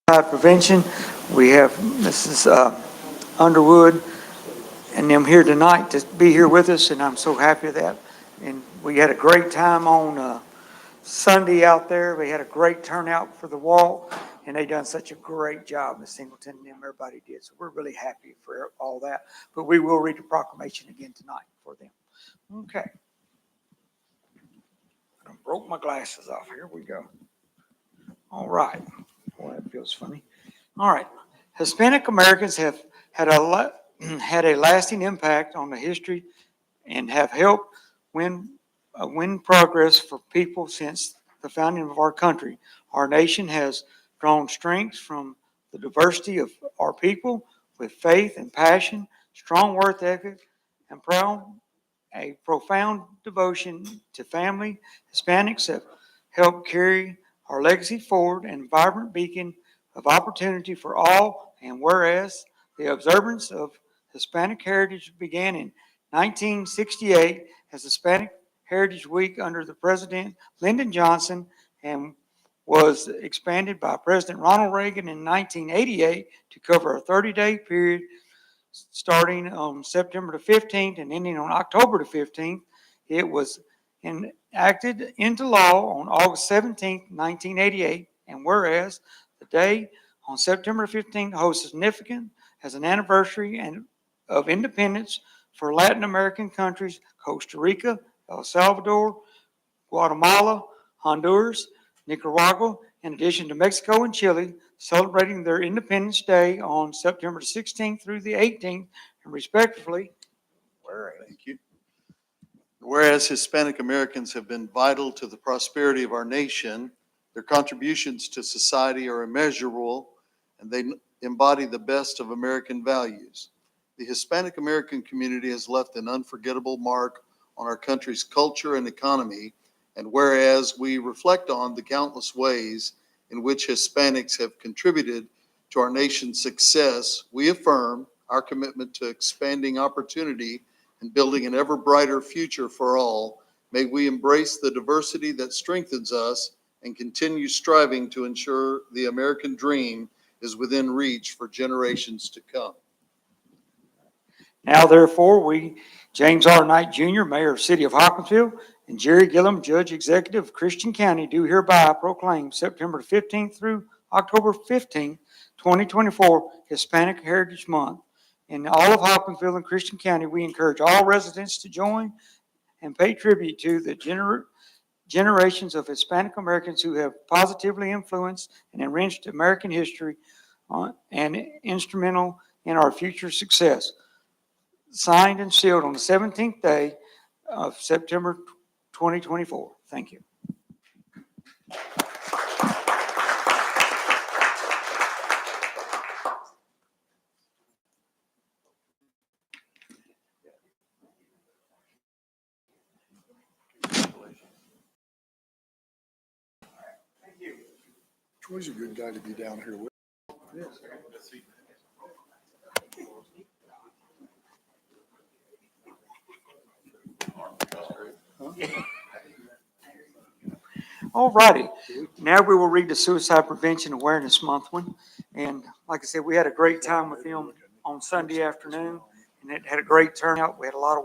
Prevention. We have Mrs. Underwood and them here tonight to be here with us, and I'm so happy of that. And we had a great time on Sunday out there. We had a great turnout for the walk, and they done such a great job, Miss Singleton and them, everybody did. So we're really happy for all that. But we will read the proclamation again tonight for them. Okay. I broke my glasses off. Here we go. All right. Boy, that feels funny. All right. Hispanic Americans have had a lasting impact on the history and have helped win progress for people since the founding of our country. Our nation has drawn strength from the diversity of our people with faith and passion, strong work ethic, and a profound devotion to family. Hispanics have helped carry our legacy forward and vibrant beacon of opportunity for all. And whereas the observance of Hispanic Heritage began in 1968 as Hispanic Heritage Week under the President Lyndon Johnson and was expanded by President Ronald Reagan in 1988 to cover a 30-day period starting on September the 15th and ending on October the 15th. It was enacted into law on August 17th, 1988, and whereas the day on September 15th holds significance as an anniversary of independence for Latin American countries, Costa Rica, El Salvador, Guatemala, Honduras, Nicaragua, in addition to Mexico and Chile, celebrating their Independence Day on September 16th through the 18th, and respectively. Thank you. Whereas Hispanic Americans have been vital to the prosperity of our nation, their contributions to society are immeasurable, and they embody the best of American values. The Hispanic American community has left an unforgettable mark on our country's culture and economy, and whereas we reflect on the countless ways in which Hispanics have contributed to our nation's success, we affirm our commitment to expanding opportunity and building an ever brighter future for all. May we embrace the diversity that strengthens us and continue striving to ensure the American dream is within reach for generations to come. Now, therefore, we, James R. Knight Jr., Mayor of the City of Hopkinsville, and Jerry Gillum, Judge Executive of Christian County, do hereby proclaim September 15th through October 15th, 2024, Hispanic Heritage Month. In all of Hopkinsville and Christian County, we encourage all residents to join and pay tribute to the generations of Hispanic Americans who have positively influenced and enriched American history and instrumental in our future success. Signed and sealed on the 17th day of September 2024. Thank you. Troy's a good guy to be down here with. Yes. All righty. Now we will read the Suicide Prevention Awareness Month one. And like I said, we had a great time with them on Sunday afternoon, and it had a great turnout. We had a lot of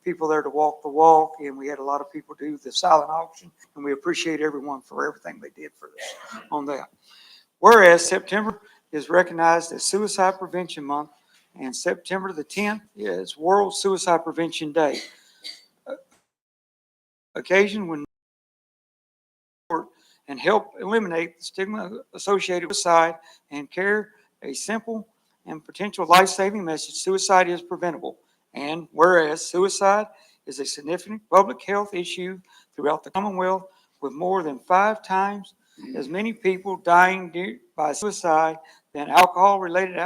people there to walk the walk, and we had a lot of people do the silent auction, and we appreciate everyone for everything they did for us on that. Whereas September is recognized as Suicide Prevention Month, and September the 10th is World Suicide Prevention Day, occasion when and help eliminate the stigma associated with suicide and care a simple and potential life-saving message: suicide is preventable. And whereas suicide is a significant public health issue throughout the Commonwealth, with more than 5 times as many people dying by suicide than alcohol-related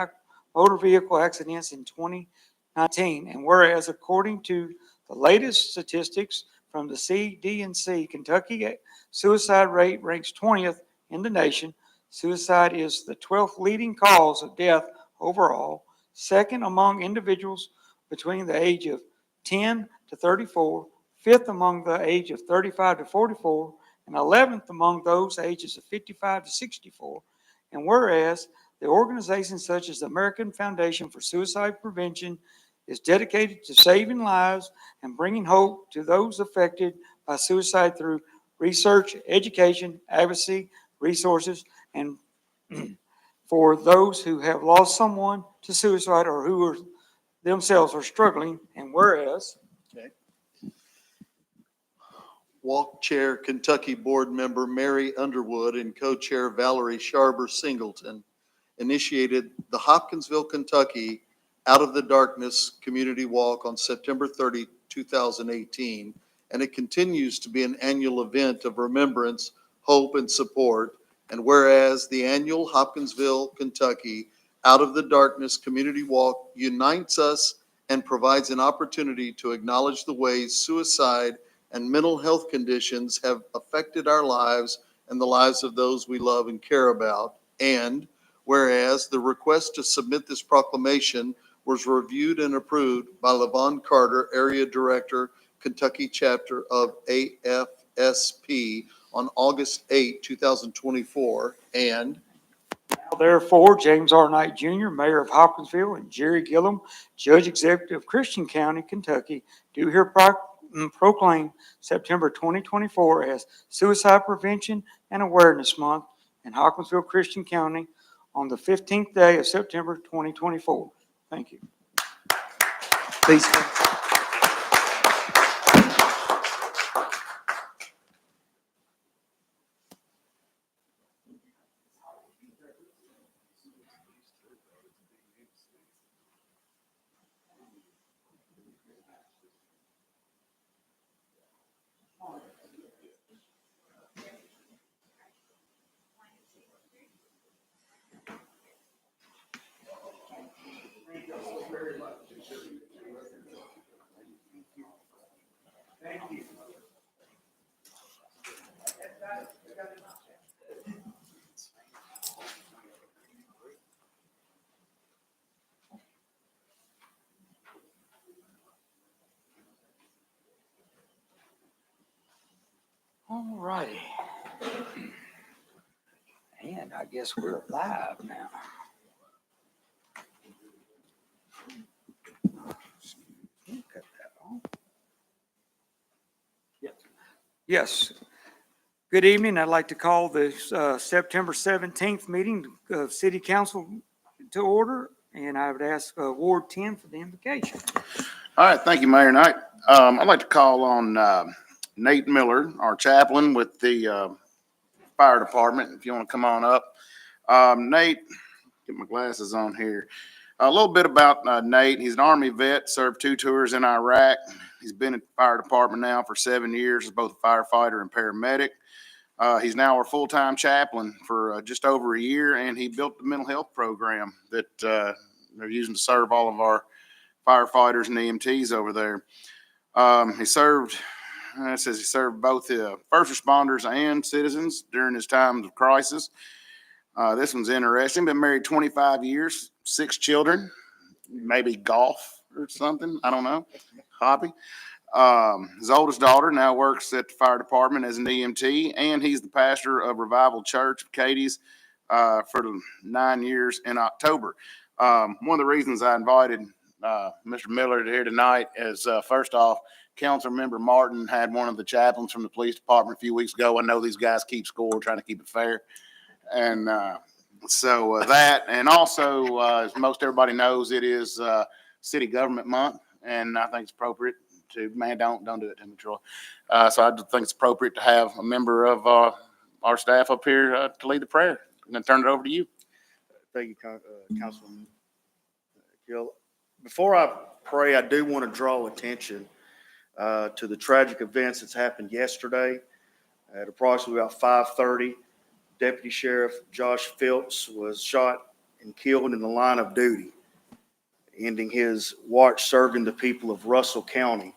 motor vehicle accidents in 2019. And whereas according to the latest statistics from the CDC, Kentucky suicide rate ranks 20th in the nation. Suicide is the 12th leading cause of death overall, second among individuals between the age of 10 to 34, fifth among the age of 35 to 44, and 11th among those ages of 55 to 64. And whereas the organization such as the American Foundation for Suicide Prevention is dedicated to saving lives and bringing hope to those affected by suicide through research, education, advocacy, resources, and for those who have lost someone to suicide or who are themselves are struggling. And whereas Okay. Walk Chair Kentucky Board Member Mary Underwood and Co-Chair Valerie Sharber Singleton initiated the Hopkinsville, Kentucky Out of the Darkness Community Walk on September 30, 2018, and it continues to be an annual event of remembrance, hope, and support. And whereas the annual Hopkinsville, Kentucky Out of the Darkness Community Walk unites us and provides an opportunity to acknowledge the ways suicide and mental health conditions have affected our lives and the lives of those we love and care about. And whereas the request to submit this proclamation was reviewed and approved by LaVon Carter, Area Director, Kentucky Chapter of AFSP on August 8, 2024. And now therefore, James R. Knight Jr., Mayor of Hopkinsville, and Jerry Gillum, Judge Executive of Christian County, Kentucky, do here proclaim September 2024 as Suicide Prevention and Awareness Month in Hopkinsville, Christian County on the 15th day of September 2024. Thank you. Please. All righty. And I guess we're live now. Cut that off. Yes. Good evening. I'd like to call the September 17th meeting of City Council to order, and I would ask Ward 10 for the invocation. All right, thank you, Mayor Knight. I'd like to call on Nate Miller, our chaplain with the fire department, if you want to come on up. Nate, get my glasses on here. A little bit about Nate. He's an Army vet, served 2 tours in Iraq. He's been at the fire department now for 7 years as both a firefighter and paramedic. He's now our full-time chaplain for just over a year, and he built the mental health program that they're using to serve all of our firefighters and EMTs over there. He served both first responders and citizens during his times of crisis. This one's interesting. Been married 25 years, 6 children, maybe golf or something. I don't know. Hobby. His oldest daughter now works at the fire department as an EMT, and he's the pastor of Revival Church of Katie's for 9 years in October. One of the reasons I invited Mr. Miller here tonight is, first off, Council Member Martin had one of the chaplains from the police department a few weeks ago. I know these guys keep score, trying to keep it fair. And so that, and also, as most everybody knows, it is City Government Month, and I think it's appropriate to, man, don't do it to me, Troy. So I think it's appropriate to have a member of our staff up here to lead the prayer. I'm going to turn it over to you. Thank you, Councilman Gill. Before I pray, I do want to draw attention to the tragic events that's happened yesterday. At approximately about 5:30, Deputy Sheriff Josh Phillips was shot and killed in the line of duty, ending his watch serving the people of Russell County.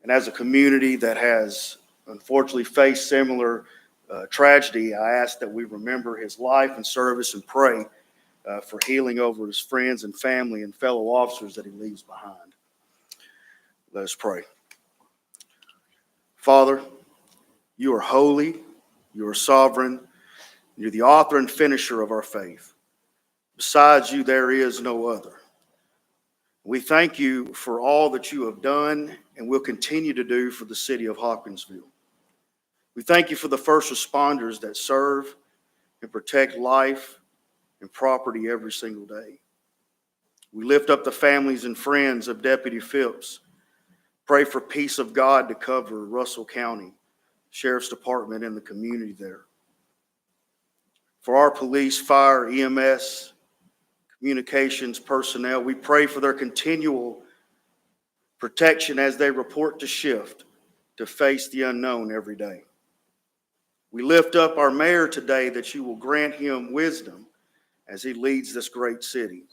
And as a community that has unfortunately faced similar tragedy, I ask that we remember his life and service and pray for healing over his friends and family and fellow officers that he leaves behind. Let us pray. Father, you are holy, you are sovereign, You're the author and finisher of our faith. Besides you, there is no other. We thank you for all that you have done and will continue to do for the city of Hopkinsville. We thank you for the first responders that serve and protect life and property every single day. We lift up the families and friends of Deputy Phipps. Pray for peace of God to cover Russell County Sheriff's Department and the community there. For our police, fire, EMS, communications personnel, we pray for their continual protection as they report to shift to face the unknown every day. We lift up our mayor today that you will grant him wisdom as he leads this great city.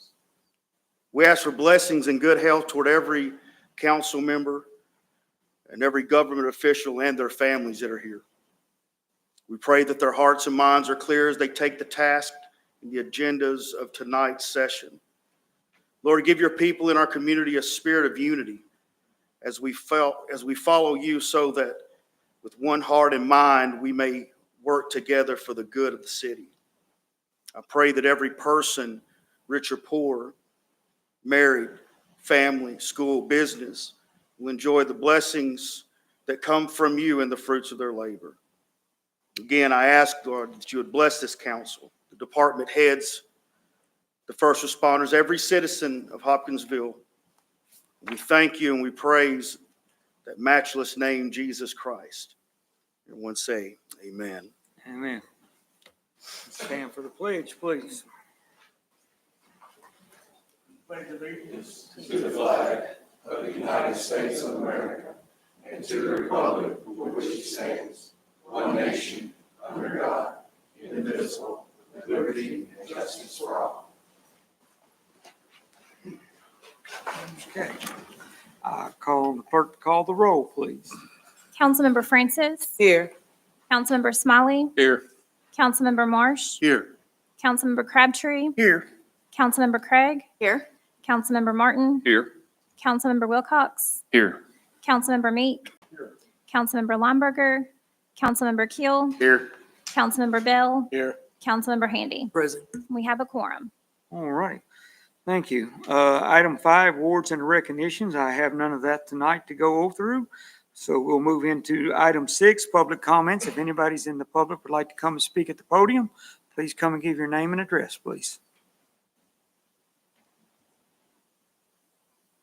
We ask for blessings and good health toward every council member and every government official and their families that are here. We pray that their hearts and minds are clear as they take the task and the agendas of tonight's session. Lord, give your people in our community a spirit of unity as we follow you, so that with one heart and mind we may work together for the good of the city. I pray that every person, rich or poor, married, family, school, business, will enjoy the blessings that come from you and the fruits of their labor. Again, I ask, Lord, that you would bless this council, the department heads, the first responders, every citizen of Hopkinsville. We thank you and we praise that matchless name, Jesus Christ. Everyone say, amen. Amen. Stand for the pledge, please. Pledge allegiance to the flag of the United States of America and to the republic for which it stands, one nation, under God, indivisible, with liberty and justice for all. Okay. I call the clerk to call the roll, please. Councilmember Francis. Here. Councilmember Smiley. Here. Councilmember Marsh. Here. Councilmember Crabtree. Here. Councilmember Craig. Here. Councilmember Martin. Here. Councilmember Wilcox. Here. Councilmember Meek. Councilmember Lineberger. Councilmember Keel. Here. Councilmember Bell. Here. Councilmember Handy. Present. We have a quorum. All right. Thank you. Item 5, awards and recognitions. I have none of that tonight to go through. So we'll move into item 6, public comments. If anybody's in the public would like to come and speak at the podium, please come and give your name and address, please.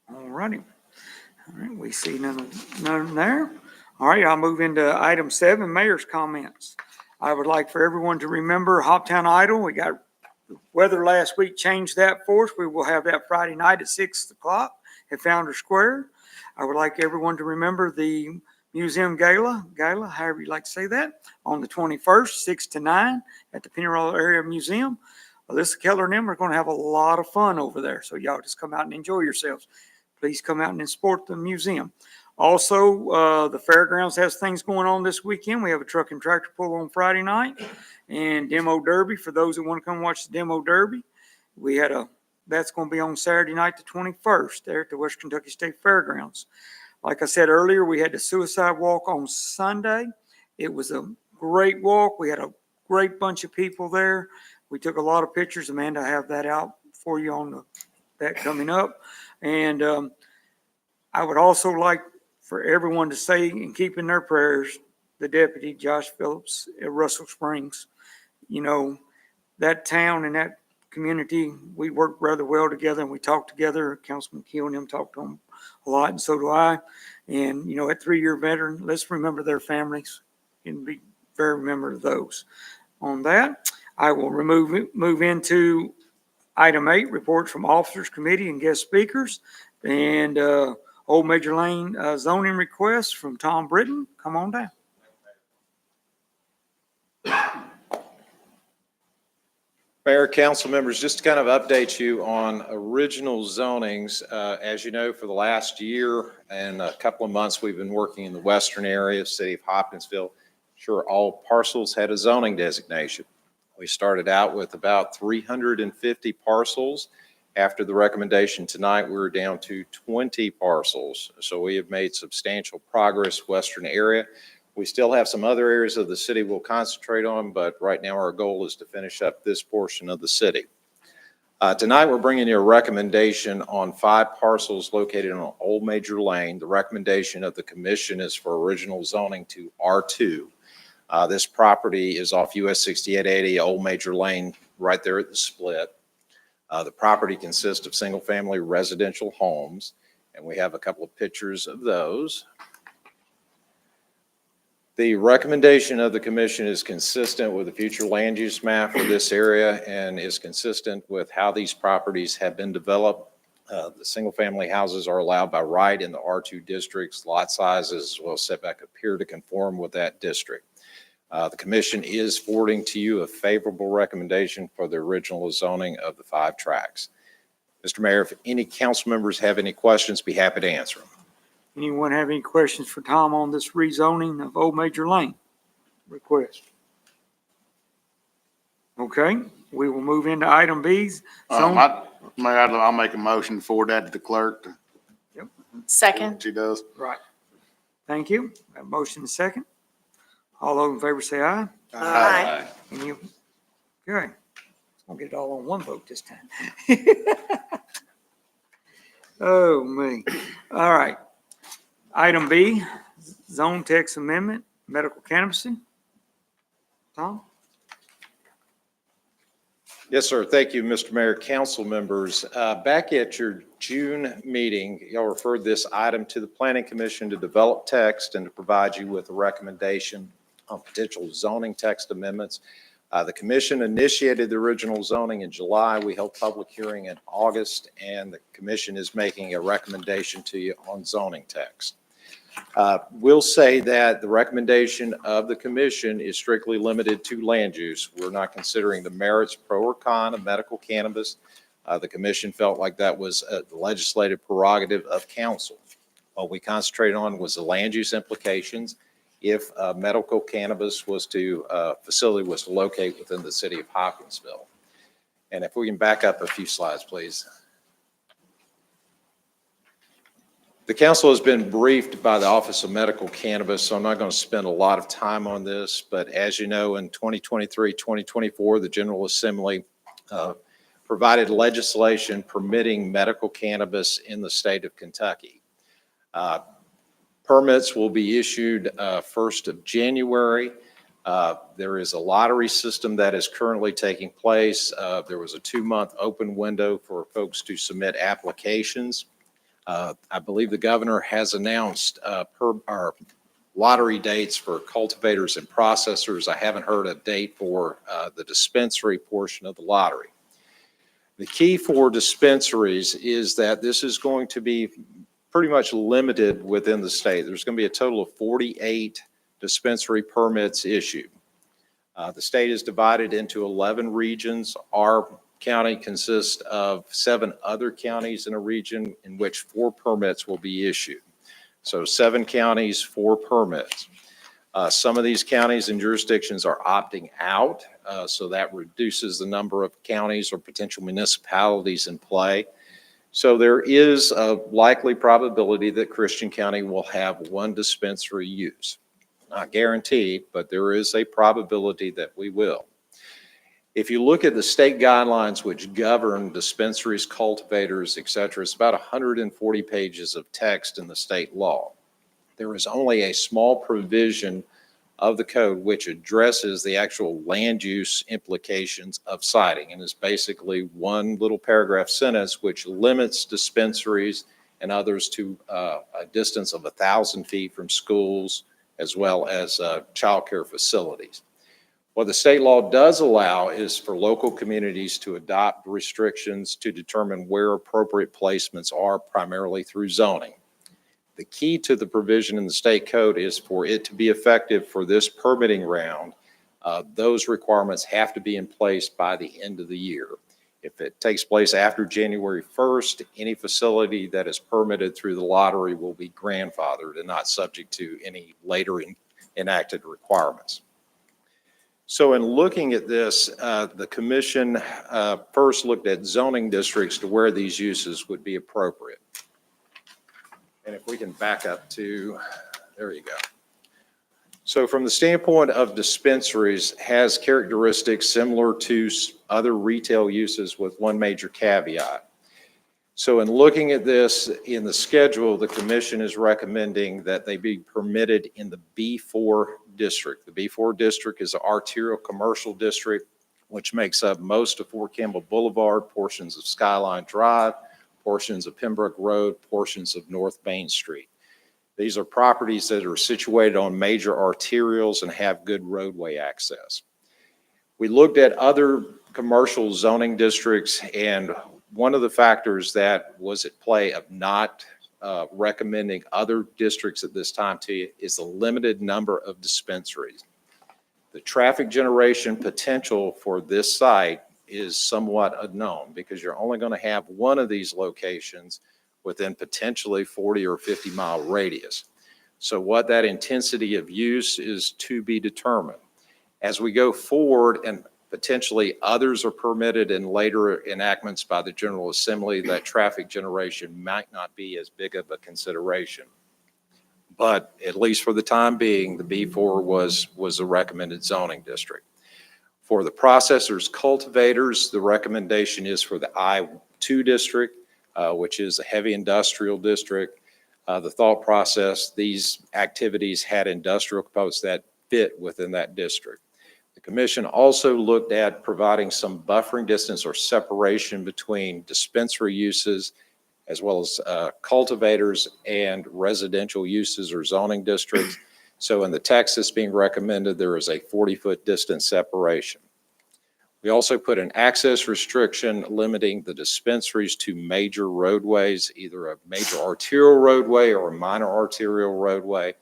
All righty. All right, we see none there. All right, I'll move into item 7, mayor's comments. I would like for everyone to remember Hoptown Idol. We got weather last week changed that for us. We will have that Friday night at 6 o'clock at Founder Square. I would like everyone to remember the museum gala, however you like to say that, on the 21st, 6 to 9 at the Pennyroyal Area Museum. Alyssa Keller and them are going to have a lot of fun over there. So y'all just come out and enjoy yourselves. Please come out and support the museum. Also, the fairgrounds has things going on this weekend. We have a truck and tractor pull on Friday night and demo derby for those that want to come watch the demo derby. That's going to be on Saturday night, the 21st, there at the West Kentucky State Fairgrounds. Like I said earlier, we had the suicide walk on Sunday. It was a great walk. We had a great bunch of people there. We took a lot of pictures. Amanda, I have that out for you on that coming up. And I would also like for everyone to say and keep in their prayers the deputy, Josh Phillips at Russell Springs. You know, that town and that community, we work rather well together and we talk together. Councilman Keel and him talk to them a lot, and so do I. And, you know, at 3-year veteran, let's remember their families and be very remember of those. On that, I will move into item 8, reports from officers, committee, and guest speakers. And Old Major Lane zoning request from Tom Britton. Come on down. Mayor, council members, just to kind of update you on original zonings. As you know, for the last year and a couple of months, we've been working in the western area, city of Hopkinsville. Sure, all parcels had a zoning designation. We started out with about 350 parcels. After the recommendation tonight, we were down to 20 parcels. So we have made substantial progress western area. We still have some other areas of the city we'll concentrate on, but right now our goal is to finish up this portion of the city. Tonight, we're bringing you a recommendation on 5 parcels located on Old Major Lane. The recommendation of the commission is for original zoning to R2. This property is off US 6880 Old Major Lane, right there at the split. The property consists of single-family residential homes, and we have a couple of pictures of those. The recommendation of the commission is consistent with the future land use map for this area and is consistent with how these properties have been developed. The single-family houses are allowed by right in the R2 districts. Lot sizes as well as setback appear to conform with that district. The commission is forwarding to you a favorable recommendation for the original zoning of the 5 tracts. Mr. Mayor, if any council members have any questions, be happy to answer them. Anyone have any questions for Tom on this rezoning of Old Major Lane request? Okay, we will move into item B's. Mayor, I'll make a motion to forward that to the clerk to do Second. what she does. Right. Thank you. A motion and second. All those in favor say aye. Aye. Any? Okay. I'll get it all on one vote this time. Oh, me. All right. Item B, zone text amendment, medical cannabis. Tom? Yes, sir. Thank you, Mr. Mayor, council members. Back at your June meeting, y'all referred this item to the Planning Commission to develop text and to provide you with a recommendation on potential zoning text amendments. The commission initiated the original zoning in July. We held public hearing in August, and the commission is making a recommendation to you on zoning text. We'll say that the recommendation of the commission is strictly limited to land use. We're not considering the merits pro or con of medical cannabis. The commission felt like that was the legislative prerogative of council. What we concentrated on was the land use implications if medical cannabis facility was to locate within the city of Hopkinsville. And if we can back up a few slides, please. The council has been briefed by the Office of Medical Cannabis, so I'm not going to spend a lot of time on this, but as you know, in 2023, 2024, the General Assembly provided legislation permitting medical cannabis in the state of Kentucky. Permits will be issued 1st of January. There is a lottery system that is currently taking place. There was a 2-month open window for folks to submit applications. I believe the governor has announced our lottery dates for cultivators and processors. I haven't heard a date for the dispensary portion of the lottery. The key for dispensaries is that this is going to be pretty much limited within the state. There's going to be a total of 48 dispensary permits issued. The state is divided into 11 regions. Our county consists of 7 other counties in a region in which 4 permits will be issued. So 7 counties, 4 permits. Some of these counties and jurisdictions are opting out, so that reduces the number of counties or potential municipalities in play. So there is a likely probability that Christian County will have 1 dispensary use. Not guaranteed, but there is a probability that we will. If you look at the state guidelines which govern dispensaries, cultivators, et cetera, it's about 140 pages of text in the state law. There is only a small provision of the code which addresses the actual land use implications of siting, and is basically 1 little paragraph sentence which limits dispensaries and others to a distance of 1,000 feet from schools as well as childcare facilities. What the state law does allow is for local communities to adopt restrictions to determine where appropriate placements are, primarily through zoning. The key to the provision in the state code is for it to be effective for this permitting round. Those requirements have to be in place by the end of the year. If it takes place after January 1st, any facility that is permitted through the lottery will be grandfathered and not subject to any later enacted requirements. So in looking at this, the commission first looked at zoning districts to where these uses would be appropriate. And if we can back up to, there you go. So from the standpoint of dispensaries, has characteristics similar to other retail uses with one major caveat. So in looking at this in the schedule, the commission is recommending that they be permitted in the B4 district. The B4 district is an arterial commercial district, which makes up most of Fort Campbell Boulevard, portions of Skyline Drive, portions of Pembroke Road, portions of North Main Street. These are properties that are situated on major arterials and have good roadway access. We looked at other commercial zoning districts, and one of the factors that was at play of not recommending other districts at this time to you is the limited number of dispensaries. The traffic generation potential for this site is somewhat unknown because you're only going to have one of these locations within potentially 40 or 50 mile radius. So what that intensity of use is to be determined. As we go forward and potentially others are permitted in later enactments by the General Assembly, that traffic generation might not be as big of a consideration. But at least for the time being, the B4 was a recommended zoning district. For the processors, cultivators, the recommendation is for the I2 district, which is a heavy industrial district. The thought process, these activities had industrial components that fit within that district. The commission also looked at providing some buffering distance or separation between dispensary uses as well as cultivators and residential uses or zoning districts. So in the text that's being recommended, there is a 40-foot distance separation. We also put an access restriction limiting the dispensaries to major roadways, either a major arterial roadway or a minor arterial roadway.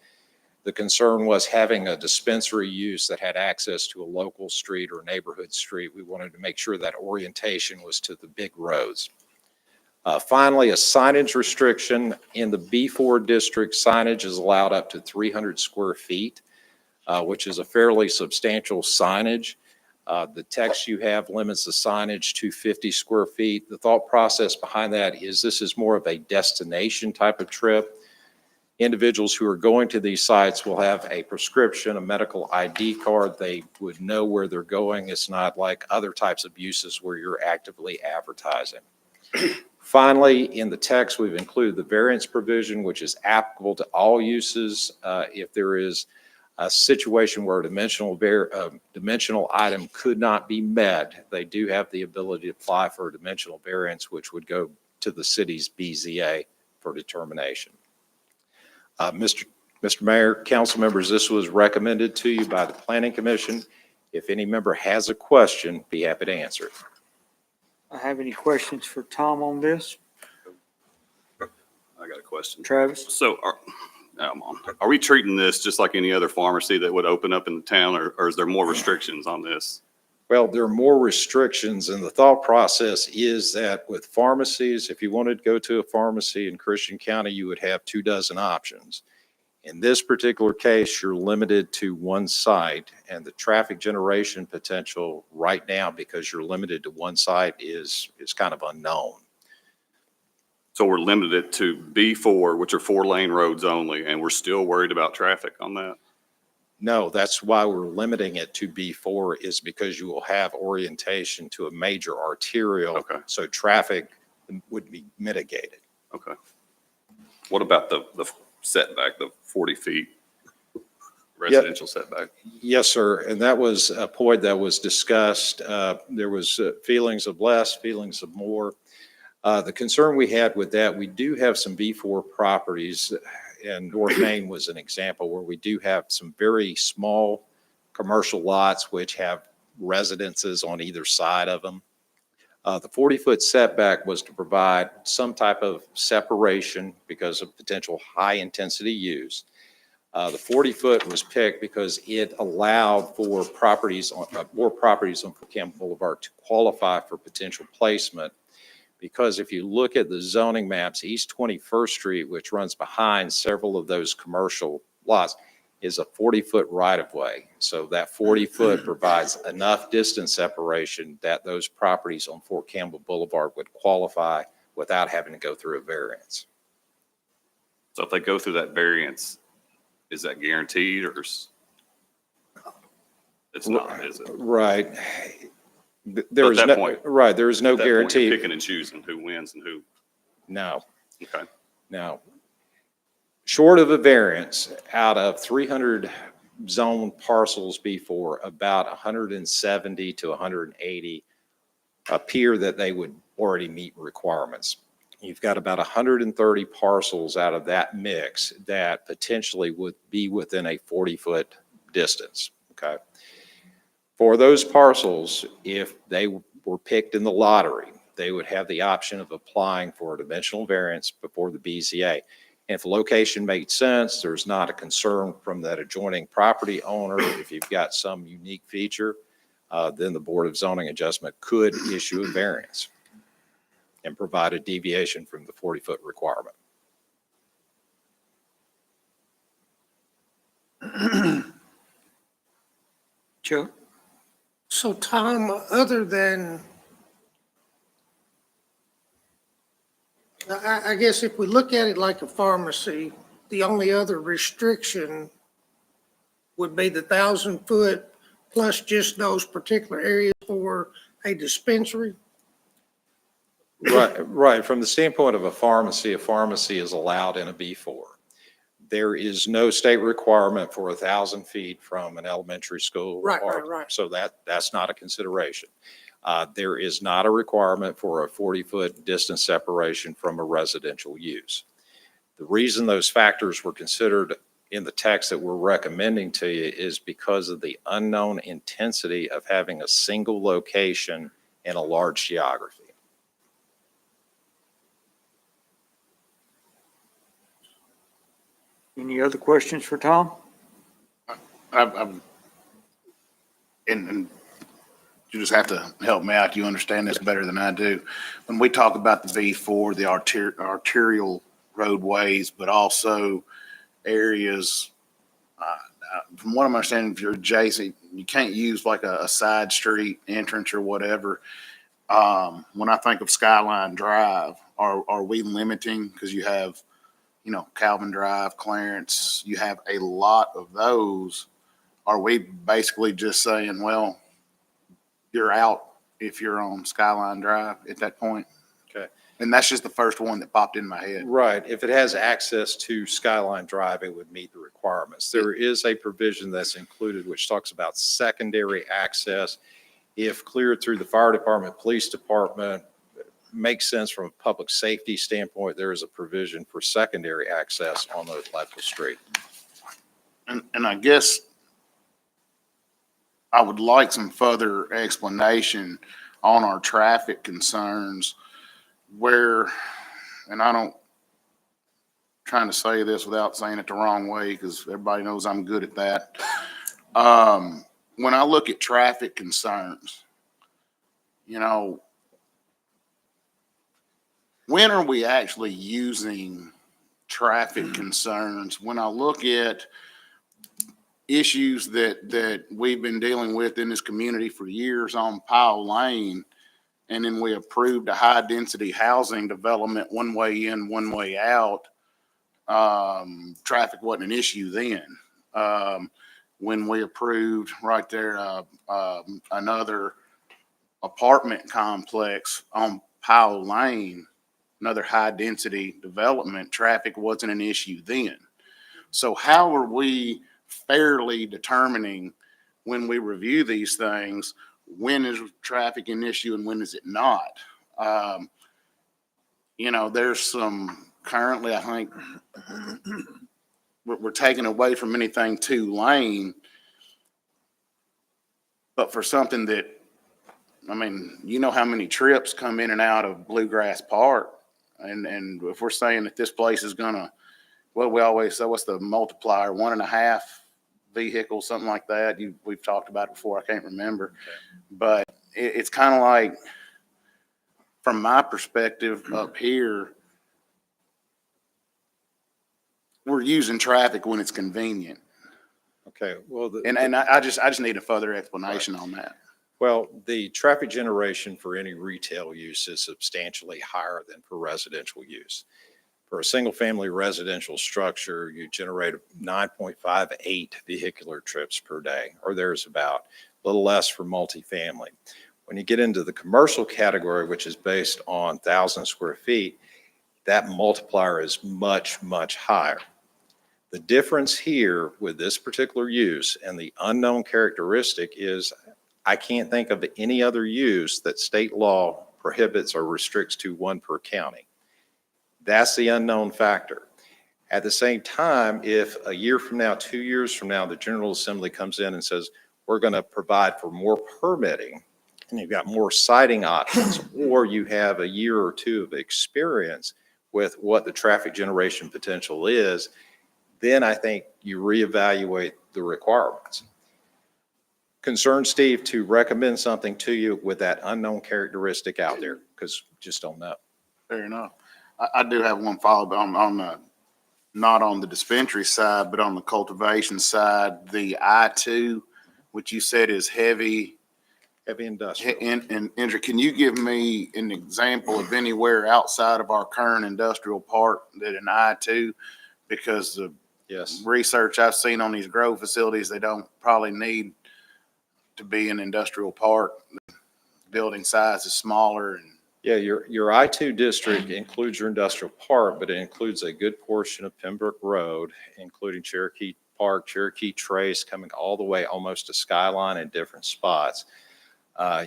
The concern was having a dispensary use that had access to a local street or neighborhood street. We wanted to make sure that orientation was to the big roads. Finally, a signage restriction in the B4 district. Signage is allowed up to 300 square feet, which is a fairly substantial signage. The text you have limits the signage to 50 square feet. The thought process behind that is this is more of a destination type of trip. Individuals who are going to these sites will have a prescription, a medical ID card. They would know where they're going. It's not like other types of uses where you're actively advertising. Finally, in the text, we've included the variance provision, which is applicable to all uses. If there is a situation where a dimensional item could not be met, they do have the ability to apply for a dimensional variance, which would go to the city's BZA for determination. Mr. Mayor, council members, this was recommended to you by the Planning Commission. If any member has a question, be happy to answer it. I have any questions for Tom on this? I got a question. Travis? So are we treating this just like any other pharmacy that would open up in the town, or is there more restrictions on this? Well, there are more restrictions, and the thought process is that with pharmacies, if you wanted to go to a pharmacy in Christian County, you would have 24 options. In this particular case, you're limited to one site, and the traffic generation potential right now, because you're limited to one site, is kind of unknown. So we're limited to B4, which are 4-lane roads only, and we're still worried about traffic on that? No, that's why we're limiting it to B4, is because you will have orientation to a major arterial. Okay. So traffic would be mitigated. Okay. What about the setback, the 40 feet residential setback? Yes, sir. And that was a point that was discussed. There was feelings of less, feelings of more. The concern we had with that, we do have some B4 properties, and North Main was an example where we do have some very small commercial lots which have residences on either side of them. The 40-foot setback was to provide some type of separation because of potential high-intensity use. The 40-foot was picked because it allowed for properties on more properties on Fort Campbell Boulevard to qualify for potential placement. Because if you look at the zoning maps, East 21st Street, which runs behind several of those commercial lots, is a 40-foot right-of-way. So that 40-foot provides enough distance separation that those properties on Fort Campbell Boulevard would qualify without having to go through a variance. So if they go through that variance, is that guaranteed, or It's not, is it? Right. There So at is that no, point- right, there is no At that point, you're guarantee. picking and choosing who wins and who, No, okay. no. Short of a variance, out of 300 zone parcels before, about 170 to 180 appear that they would already meet requirements. You've got about 130 parcels out of that mix that potentially would be within a 40-foot distance, okay? For those parcels, if they were picked in the lottery, they would have the option of applying for a dimensional variance before the BZA. And if the location made sense, there's not a concern from that adjoining property owner, if you've got some unique feature, then the Board of Zoning Adjustment could issue a variance and provide a deviation from the 40-foot requirement. Chuck? So Tom, other than, I guess if we look at it like a pharmacy, the only other restriction would be the 1,000-foot plus just those particular areas for a dispensary? Right. From the standpoint of a pharmacy is allowed in a B4. There is no state requirement for 1,000 feet from an elementary school. Right. So that's not a consideration. There is not a requirement for a 40-foot distance separation from a residential use. The reason those factors were considered in the text that we're recommending to you is because of the unknown intensity of having a single location in a large geography. Any other questions for Tom? And you just have to help me out. You understand this better than I do. When we talk about the B4, the arterial roadways, but also areas, from what I'm understanding, if you're adjacent, you can't use like a side street entrance or whatever. When I think of Skyline Drive, are we limiting, because you have, Calvin Drive, Clarence, you have a lot of those. Are we basically just saying, well, you're out if you're on Skyline Drive at that point? Okay. And that's just the first one that popped in my head. Right. If it has access to Skyline Drive, it would meet the requirements. There is a provision that's included which talks about secondary access. If cleared through the fire department, police department, makes sense from a public safety standpoint, there is a provision for secondary access on the Leadville Street. And I guess I would like some further explanation on our traffic concerns where, and I don't, trying to say this without saying it the wrong way, because everybody knows I'm good at that. When I look at traffic concerns, when are we actually using traffic concerns? When I look at issues that we've been dealing with in this community for years on Powell Lane, and then we approved a high-density housing development one way in, one way out, traffic wasn't an issue then. When we approved right there another apartment complex on Powell Lane, another high-density development, traffic wasn't an issue then. So how are we fairly determining when we review these things, when is traffic an issue and when is it not? There's some currently, I think, we're taking away from anything two-lane, but for something that, how many trips come in and out of Bluegrass Park, and if we're saying that this place is gonna, well, we always say, what's the multiplier, 1.5 vehicles, something like that. We've talked about it before. I can't remember, but it's kind of like, from my perspective up here, we're using traffic when it's convenient. Okay, well, And I just need a further explanation on that. well, the traffic generation for any retail use is substantially higher than for residential use. For a single-family residential structure, you generate 9.58 vehicular trips per day, or there's about a little less for multifamily. When you get into the commercial category, which is based on 1,000 square feet, that multiplier is much, much higher. The difference here with this particular use and the unknown characteristic is I can't think of any other use that state law prohibits or restricts to one per county. That's the unknown factor. At the same time, if a year from now, 2 years from now, the General Assembly comes in and says, we're going to provide for more permitting, and you've got more siting options, or you have a year or two of experience with what the traffic generation potential is, then I think you reevaluate the requirements. Concerned, Steve, to recommend something to you with that unknown characteristic out there, because just don't know. Fair enough. I do have one follow-up on the, not on the dispensary side, but on the cultivation side, the I-2, which you said is heavy Industrial. Can you give me an example of anywhere outside of our current industrial park that an I-2, because the Yes. research I've seen on these grow facilities, they don't probably need to be an industrial park. The building size is smaller and Yeah, your I-2 district includes your industrial park, but it includes a good portion of Pembroke Road, including Cherokee Park, Cherokee Trace, coming all the way almost to Skyline in different spots.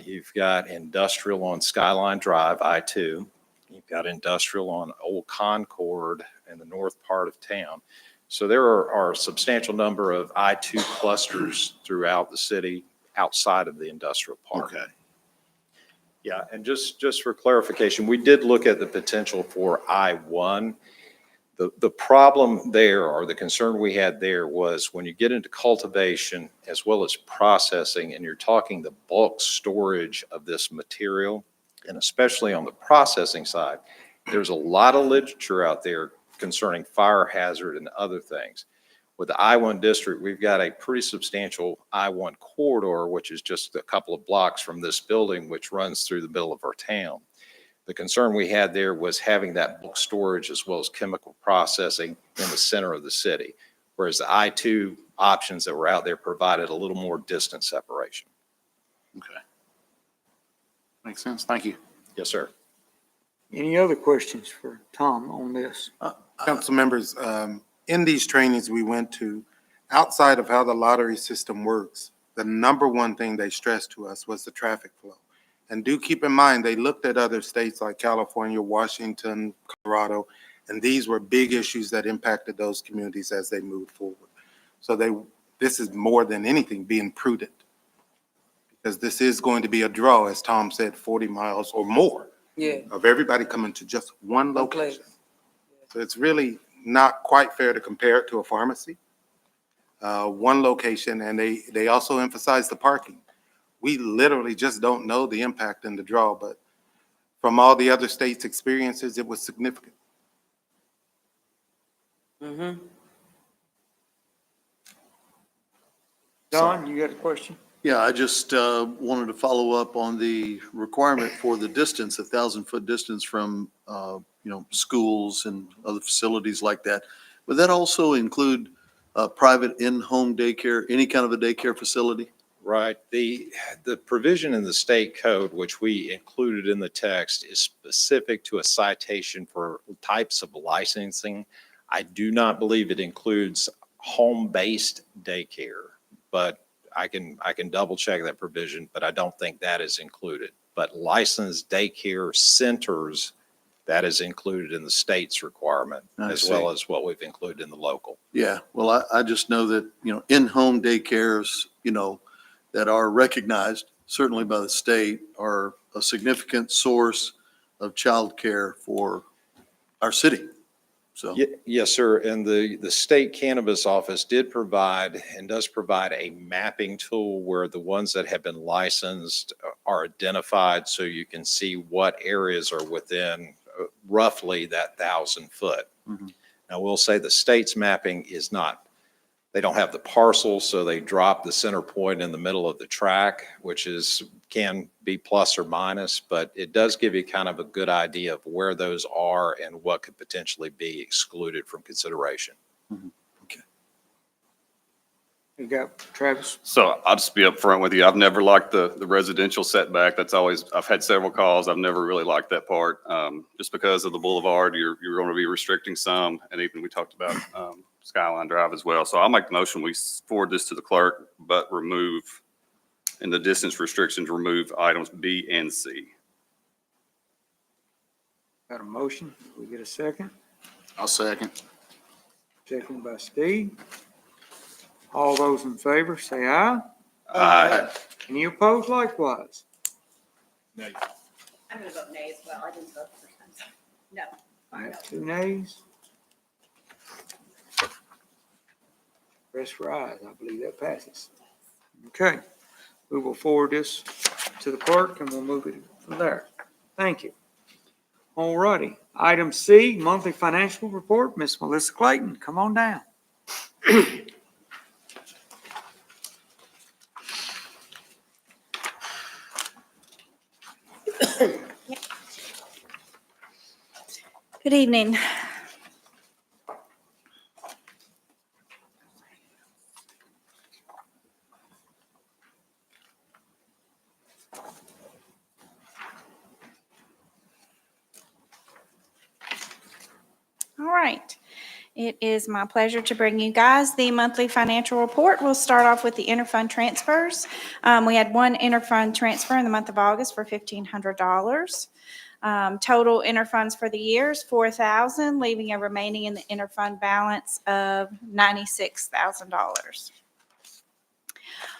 You've got industrial on Skyline Drive, I-2. You've got industrial on Old Concord in the north part of town. So there are a substantial number of I-2 clusters throughout the city outside of the industrial park. Okay. Yeah, and just for clarification, we did look at the potential for I-1. The problem there, or the concern we had there, was when you get into cultivation as well as processing, and you're talking the bulk storage of this material, and especially on the processing side, there's a lot of literature out there concerning fire hazard and other things. With the I-1 district, we've got a pretty substantial I-1 corridor, which is just a couple of blocks from this building, which runs through the middle of our town. The concern we had there was having that bulk storage as well as chemical processing in the center of the city, whereas the I-2 options that were out there provided a little more distance separation. Okay. Makes sense. Thank you. Yes, sir. Any other questions for Tom on this? Council members, in these trainings we went to, outside of how the lottery system works, the number one thing they stressed to us was the traffic flow. And do keep in mind, they looked at other states like California, Washington, Colorado, and these were big issues that impacted those communities as they moved forward. So this is more than anything being prudent, because this is going to be a draw, as Tom said, 40 miles or more of everybody coming to just one location. So it's really not quite fair to compare it to a pharmacy. One location, and they also emphasize the parking. We literally just don't know the impact and the draw, but from all the other states' experiences, it was significant. Don, you got a question? Yeah, I just wanted to follow up on the requirement for the distance, 1,000-foot distance from, schools and other facilities like that. Would that also include private in-home daycare, any kind of a daycare facility? Right. The provision in the state code, which we included in the text, is specific to a citation for types of licensing. I do not believe it includes home-based daycare, but I can double check that provision, but I don't think that is included. But licensed daycare centers, that is included in the state's requirement, as well as what we've included in the local. Yeah, well, I just know that, in-home daycares, that are recognized, certainly by the state, are a significant source of childcare for our city. So, Yes, sir. And the state cannabis office did provide and does provide a mapping tool where the ones that have been licensed are identified, so you can see what areas are within roughly that 1,000-foot. Now, we'll say the state's mapping is not, they don't have the parcel, so they drop the center point in the middle of the track, which is can be plus or minus, but it does give you kind of a good idea of where those are and what could potentially be excluded from consideration. You got Travis? So I'll just be upfront with you. I've never liked the residential setback. That's always, I've had several calls. I've never really liked that part. Just because of the boulevard, you're going to be restricting some. And even we talked about Skyline Drive as well. So I'll make the motion. We forward this to the clerk, but remove, in the distance restrictions, remove items B and C. Got a motion? We get a second? I'll second. Second by Steve. All those in favor, say aye. Aye. Any opposed likewise? I'm gonna vote nay as well. I didn't vote the first time, so, no. I have 2 nays. Rest for ayes. I believe that passes. Okay. We will forward this to the clerk and we'll move it from there. Thank you. All righty. Item C, monthly financial report. Miss Melissa Clayton, come on down. Good evening. All right. It is my pleasure to bring you guys the monthly financial report. We'll start off with the interfund transfers. We had one interfund transfer in the month of August for $1,500. Total interfunds for the year is $4,000, leaving a remaining in the interfund balance of $96,000.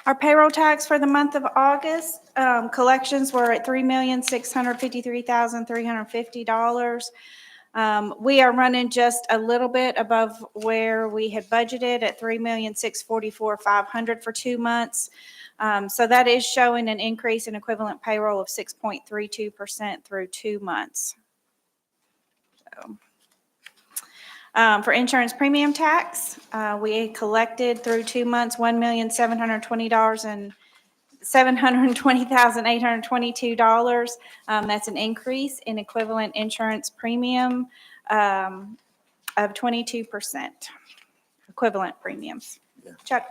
Our payroll tax for the month of August, collections were at $3,653,350. We are running just a little bit above where we had budgeted at $3,644,500 for 2 months. So that is showing an increase in equivalent payroll of 6.32% through 2 months. So, for insurance premium tax, we collected through 2 months $720,822. That's an increase in equivalent insurance premium of 22%. Equivalent premiums. Chuck,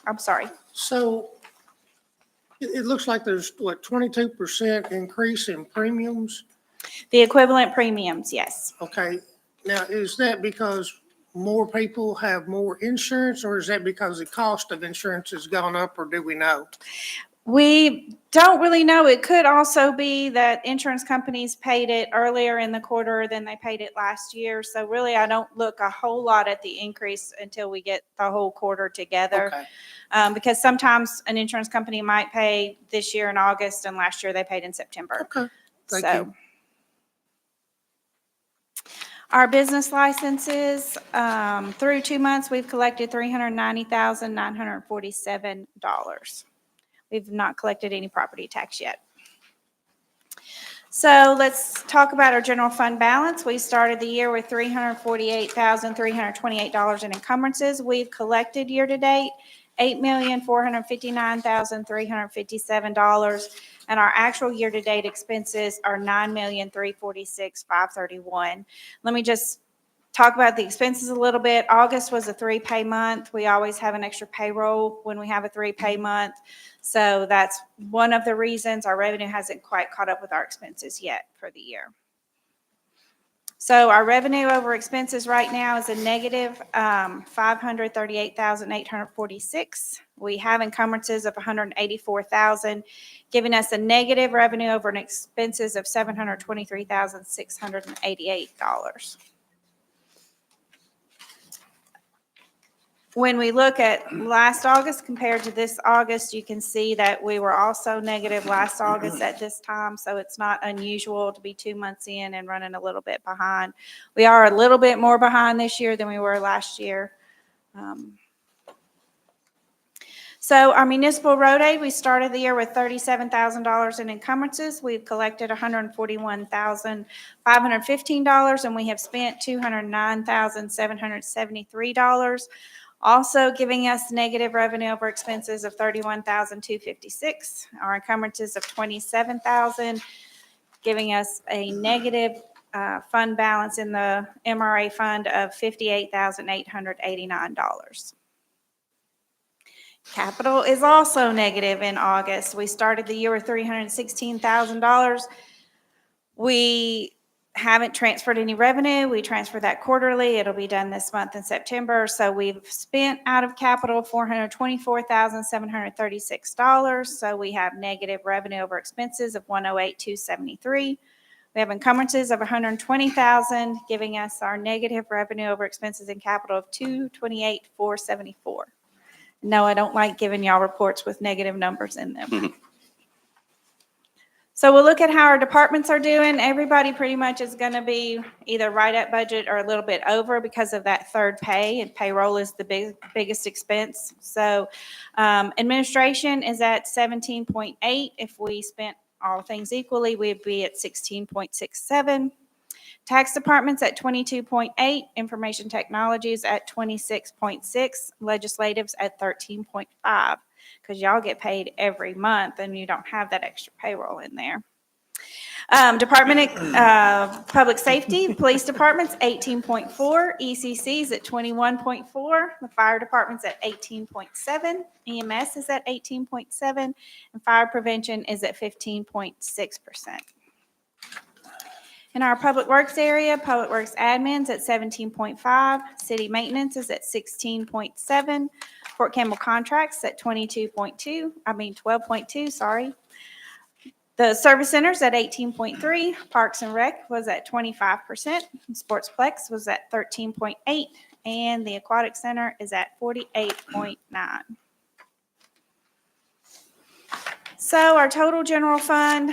I'm sorry. So it looks like there's, what, 22% increase in premiums? The equivalent premiums, yes. Okay, now is that because more people have more insurance, or is that because the cost of insurance has gone up, or do we know? We don't really know. It could also be that insurance companies paid it earlier in the quarter than they paid it last year. So really, I don't look a whole lot at the increase until we get the whole quarter together. Okay. Because sometimes an insurance company might pay this year in August and last year they paid in September. Okay, thank So, you. our business licenses, through 2 months, we've collected $390,947. We've not collected any property tax yet. So let's talk about our general fund balance. We started the year with $348,328 in encumbrances. We've collected year to date $8,459,357, and our actual year to date expenses are $9,346,531. Let me just talk about the expenses a little bit. August was a 3-pay month. We always have an extra payroll when we have a 3-pay month. So that's one of the reasons our revenue hasn't quite caught up with our expenses yet for the year. So our revenue over expenses right now is a negative $538,846. We have encumbrances of $184,000, giving us a negative revenue over an expenses of $723,688. When we look at last August compared to this August, you can see that we were also negative last August at this time, so it's not unusual to be 2 months in and running a little bit behind. We are a little bit more behind this year than we were last year. So our municipal road aid, we started the year with $37,000 in encumbrances. We've collected $141,515, and we have spent $209,773. Also giving us negative revenue over expenses of $31,256. Our encumbrances of $27,000, giving us a negative fund balance in the MRA fund of $58,889. Capital is also negative in August. We started the year with $316,000. We haven't transferred any revenue. We transfer that quarterly. It'll be done this month in September. So we've spent out of capital $424,736. So we have negative revenue over expenses of $108,273. We have encumbrances of $120,000, giving us our negative revenue over expenses in capital of $228,474. No, I don't like giving y'all reports with negative numbers in them. So we'll look at how our departments are doing. Everybody pretty much is going to be either right at budget or a little bit over because of that third pay, and payroll is the biggest expense. So administration is at 17.8. If we spent all things equally, we'd be at 16.67. Tax department's at 22.8, information technologies at 26.6, legislative's at 13.5, because y'all get paid every month and you don't have that extra payroll in there. Department of Public Safety, Police Department's 18.4, ECC's at 21.4, the Fire Department's at 18.7, EMS is at 18.7, and Fire Prevention is at 15.6%. In our Public Works area, Public Works Admin's at 17.5, City Maintenance is at 16.7, Fort Campbell Contracts at 12.2, sorry. The Service Center's at 18.3, Parks and Rec was at 25%, Sportsplex was at 13.8, and the Aquatic Center is at 48.9. So our total general fund,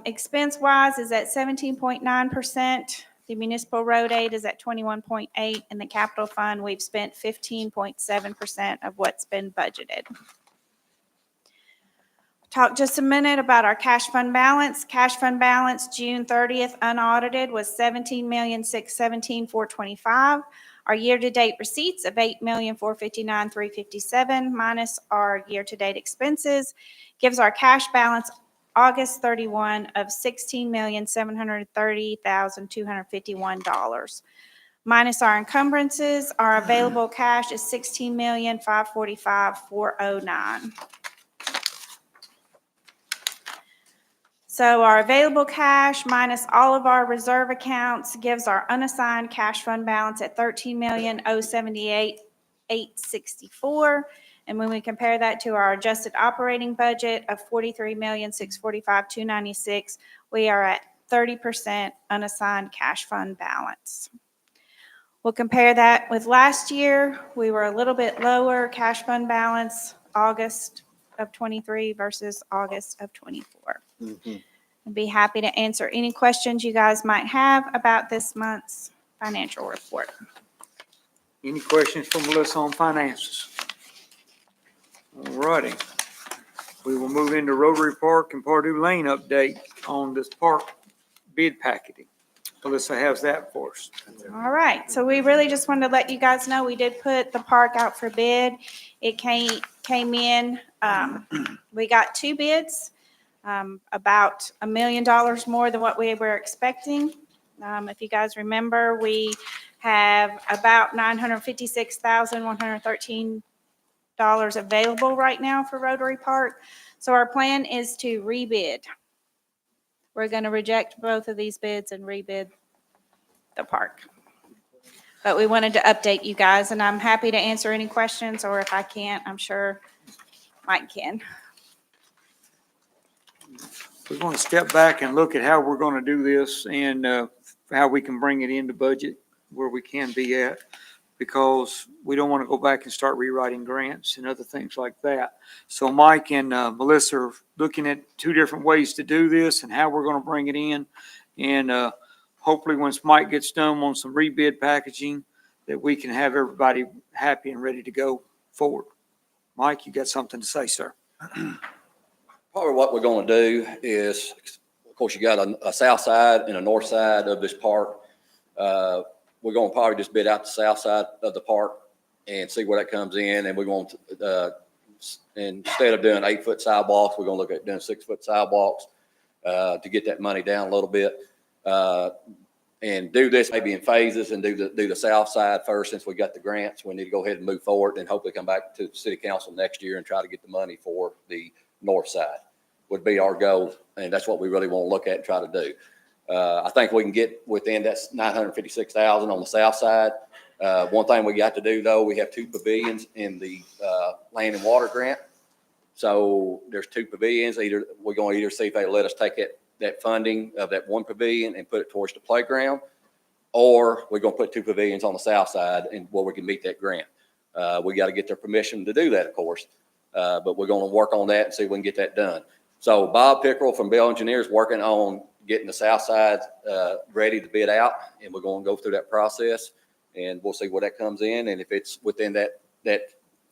expense-wise, is at 17.9%. The municipal road aid is at 21.8%, and the capital fund, we've spent 15.7% of what's been budgeted. Talk just a minute about our cash fund balance. Cash fund balance, June 30th, unaudited, was $17,617,425. Our year-to-date receipts of $8,459,357 minus our year-to-date expenses gives our cash balance August 31 of $16,730,251. Minus our encumbrances, our available cash is $16,545,409. So our available cash minus all of our reserve accounts gives our unassigned cash fund balance at $13,078,864. And when we compare that to our adjusted operating budget of $43,645,296, we are at 30% unassigned cash fund balance. We'll compare that with last year. We were a little bit lower cash fund balance, August of 23 versus August of 24. I'd be happy to answer any questions you guys might have about this month's financial report. Any questions for Melissa on finances? All righty. We will move into Rotary Park and Pardue Lane update on this park bid packaging. Melissa has that for us. All right, so we really just wanted to let you guys know we did put the park out for bid. It came in, we got 2 bids, about $1 million more than what we were expecting. If you guys remember, we have about $956,113 available right now for Rotary Park. So our plan is to rebid. We're going to reject both of these bids and rebid the park. But we wanted to update you guys, and I'm happy to answer any questions, or if I can't, I'm sure Mike can. We're going to step back and look at how we're going to do this and how we can bring it into budget where we can be at, because we don't want to go back and start rewriting grants and other things like that. So Mike and Melissa are looking at 2 different ways to do this and how we're going to bring it in. And hopefully once Mike gets done on some rebid packaging, that we can have everybody happy and ready to go forward. Mike, you got something to say, sir? Probably what we're going to do is, of course, you got a south side and a north side of this park. We're going to probably just bid out the south side of the park and see where that comes in. And we're going to, instead of doing 8-foot sidewalks, we're going to look at doing 6-foot sidewalks to get that money down a little bit. And do this maybe in phases and do the south side first. Since we got the grants, we need to go ahead and move forward and hopefully come back to the city council next year and try to get the money for the north side would be our goal. And that's what we really want to look at and try to do. I think we can get within that $956,000 on the south side. One thing we got to do though, we have 2 pavilions in the land and water grant. So there's 2 pavilions. We're going to either see if they let us take that funding of that 1 pavilion and put it towards the playground, or we're going to put 2 pavilions on the south side and where we can meet that grant. We got to get their permission to do that, of course, but we're going to work on that and see if we can get that done. So Bob Pickerel from Bell Engineers working on getting the south side ready to bid out, and we're going to go through that process, and we'll see where that comes in. And if it's within that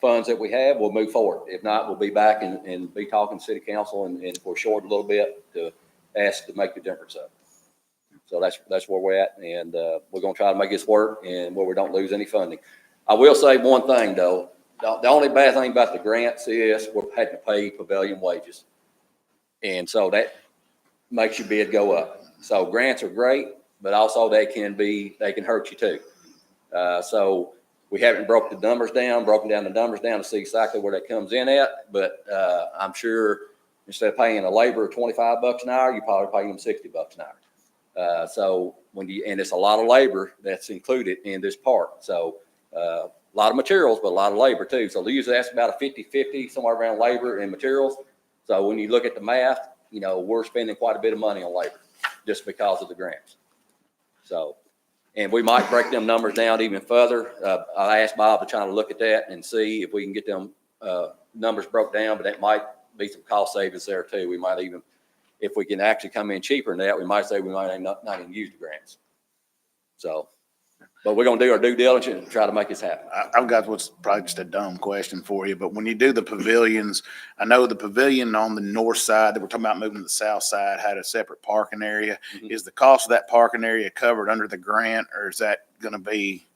funds that we have, we'll move forward. If not, we'll be back and be talking to city council, and if we're short a little bit, to ask to make the difference up. So that's where we're at, and we're going to try to make this work and where we don't lose any funding. I will say one thing though, the only bad thing about the grants is we're having to pay pavilion wages. And so that makes your bid go up. So grants are great, but also they can hurt you too. So we haven't broken the numbers down to see exactly where that comes in at. But I'm sure instead of paying a laborer $25 an hour, you probably pay them $60 an hour. So and it's a lot of labor that's included in this part. So a lot of materials, but a lot of labor too. So usually that's about a 50-50, somewhere around labor and materials. So when you look at the math, we're spending quite a bit of money on labor just because of the grants. So, and we might break them numbers down even further. I asked Bob to try to look at that and see if we can get them numbers broke down, but that might be some cost savings there too. We might even, if we can actually come in cheaper than that, we might say we might not even use the grants. So, but we're going to do our due diligence and try to make this happen. I've got what's probably just a dumb question for you, but when you do the pavilions, I know the pavilion on the north side that we're talking about moving to the south side had a separate parking area. Mm-hmm. Is the cost of that parking area covered under the grant, or is that going to be?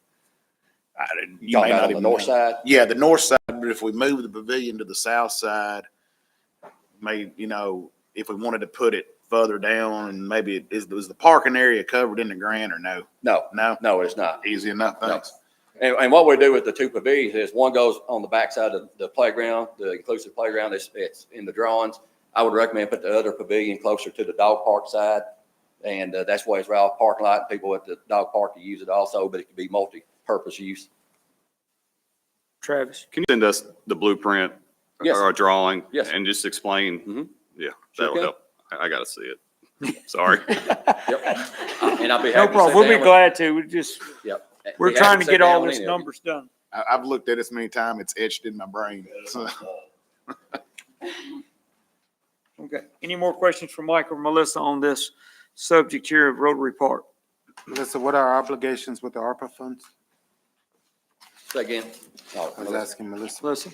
You may not on the even north know. side. Yeah, the north side. But if we move the pavilion to the south side, if we wanted to put it further down, and maybe was the parking area covered in the grant or no? No, it's not. Easy enough. Thanks. And what we do with the 2 pavilions is one goes on the backside of the playground, the inclusive playground. It's in the drawings. I would recommend put the other pavilion closer to the dog park side. And that's why it's right off parking lot. People at the dog park can use it also, but it can be multi-purpose use. Travis? Can you send us the blueprint Yes. or a drawing? Yes. And just explain? Mhm. Yeah, Sure that'll can. help. I got to see it. Sorry. Yep. And I'll be happy No to problem. sit We'll be down with- glad to. Yep. We're Be happy trying to sit get down all with this any of you. numbers done. I've looked at it so many times, it's etched in my brain. So. Okay. Any more questions for Mike or Melissa on this subject here of Rotary Park? Melissa, what are our obligations with the ARPA funds? Say again. Oh, I was asking Melissa. Melissa?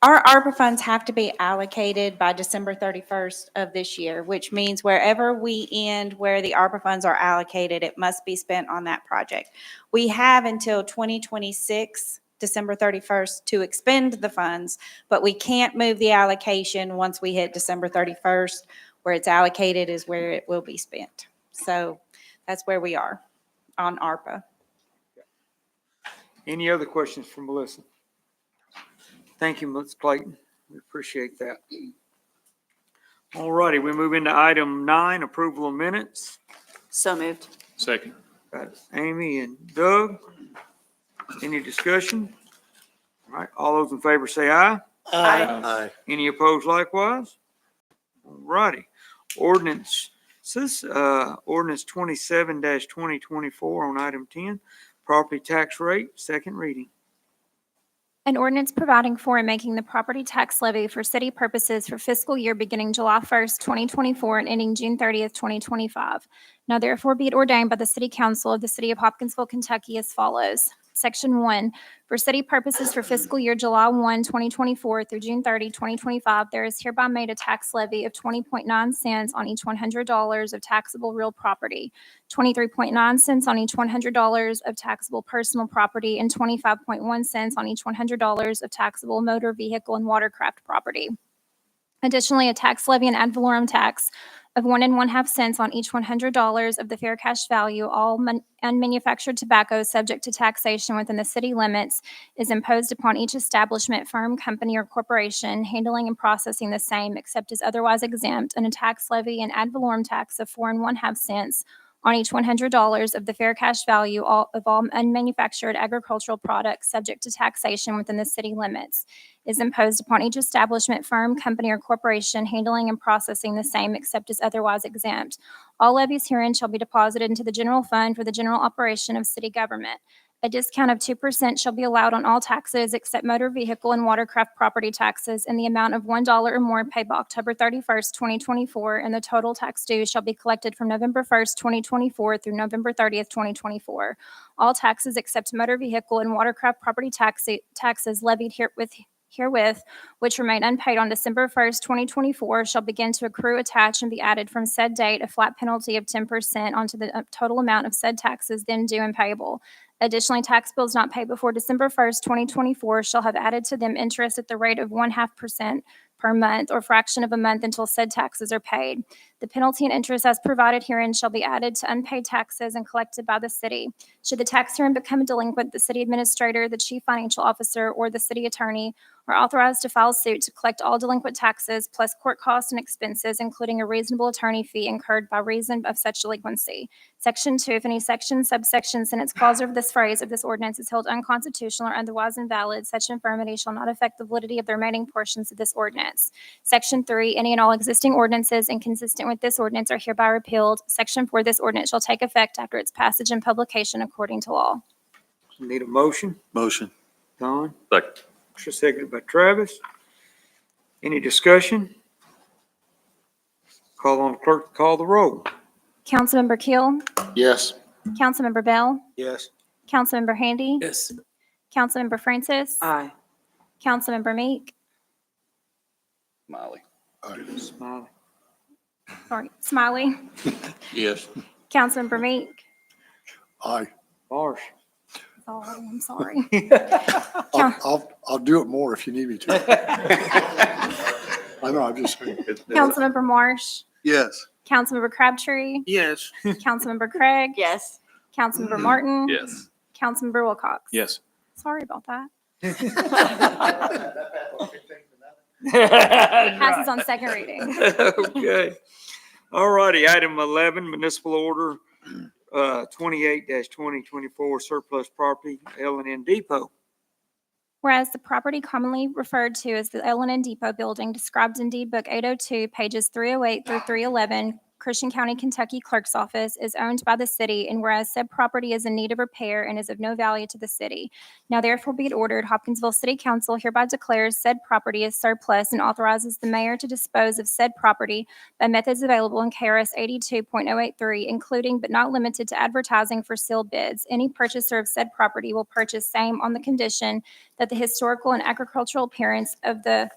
Our ARPA funds have to be allocated by December 31st of this year, which means wherever we end where the ARPA funds are allocated, it must be spent on that project. We have until 2026, December 31st, to expend the funds, but we can't move the allocation once we hit December 31st. Where it's allocated is where it will be spent. So that's where we are on ARPA. Any other questions for Melissa? Thank you, Ms. Clayton. We appreciate that. All righty, we move into item 9, approval of minutes. So moved. Second. Got Amy and Doug. Any discussion? All right, all those in favor say aye. Aye. Any opposed likewise? All righty. Ordinance 27-2024 on item 10, property tax rate, second reading. An ordinance providing for and making the property tax levy for city purposes for fiscal year beginning July 1st, 2024 and ending June 30th, 2025. Now therefore be it ordained by the City Council of the City of Hopkinsville, Kentucky as follows. Section 1, for city purposes for fiscal year July 1, 2024 through June 30, 2025, there is hereby made a tax levy of 20.9 cents on each $100 of taxable real property, 23.9 cents on each $100 of taxable personal property, and 25.1 cents on each $100 of taxable motor vehicle and watercraft property. Additionally, a tax levy and ad valorem tax of 1 1/2 cents on each $100 of the fair cash value, all unmanufactured tobacco subject to taxation within the city limits, is imposed upon each establishment, firm, company, or corporation handling and processing the same, except as otherwise exempt, and a tax levy and ad valorem tax of 4 1/2 cents on each $100 of the fair cash value of all unmanufactured agricultural products subject to taxation within the city limits is imposed upon each establishment, firm, company, or corporation handling and processing the same, except as otherwise exempt. All levies herein shall be deposited into the general fund for the general operation of city government. A discount of 2% shall be allowed on all taxes except motor vehicle and watercraft property taxes in the amount of $1 or more paid by October 31st, 2024, and the total tax due shall be collected from November 1st, 2024 through November 30th, 2024. All taxes except motor vehicle and watercraft property taxes levied herewith, which remain unpaid on December 1st, 2024, shall begin to accrue, attach, and be added from said date, a flat penalty of 10% onto the total amount of said taxes then due and payable. Additionally, tax bills not paid before December 1st, 2024 shall have added to them interest at the rate of 0.5% per month or fraction of a month until said taxes are paid. The penalty and interest as provided herein shall be added to unpaid taxes and collected by the city. Should the tax herein become delinquent, the city administrator, the chief financial officer, or the city attorney are authorized to file suit to collect all delinquent taxes plus court costs and expenses, including a reasonable attorney fee incurred by reason of such delinquency. Section 2, if any section, subsection, sentence, clause of this phrase of this ordinance is held unconstitutional or otherwise invalid, such infirmity shall not affect the validity of the remaining portions of this ordinance. Section 3, any and all existing ordinances inconsistent with this ordinance are hereby repealed. Section 4, this ordinance shall take effect after its passage and publication according to law. Need a motion? Motion. Don? Second. Seconded by Travis. Any discussion? Call on the clerk to call the roll. Councilmember Keel, Yes. Councilmember Bell, Yes. Councilmember Handy, Yes. Councilmember Francis, Aye. Councilmember Meek, Miley. Smiley. Smiley, Yes. Councilmember Meek. Aye. Marsh. Oh, I'm sorry. I'll do it more if you need me to. I know, I'm just saying. Councilmember Marsh, Yes. Councilmember Crabtree, Yes. Councilmember Craig, Yes. Councilmember Martin, Yes. Councilmember Wilcox. Yes. Sorry about that. Passes Passes on second reading. Okay. All righty, item 11, municipal order 28-2024 surplus property, L&N Depot. Whereas the property commonly referred to as the L&N Depot Building, described in Deed Book 802, pages 308 through 311, Christian County, Kentucky Clerk's Office, is owned by the city, and whereas said property is in need of repair and is of no value to the city. Now therefore be it ordered, Hopkinsville City Council hereby declares said property as surplus and authorizes the mayor to dispose of said property by methods available in KRS 82.083, including but not limited to advertising for sealed bids. Any purchaser of said property will purchase same on the condition that the historical and architectural appearance of the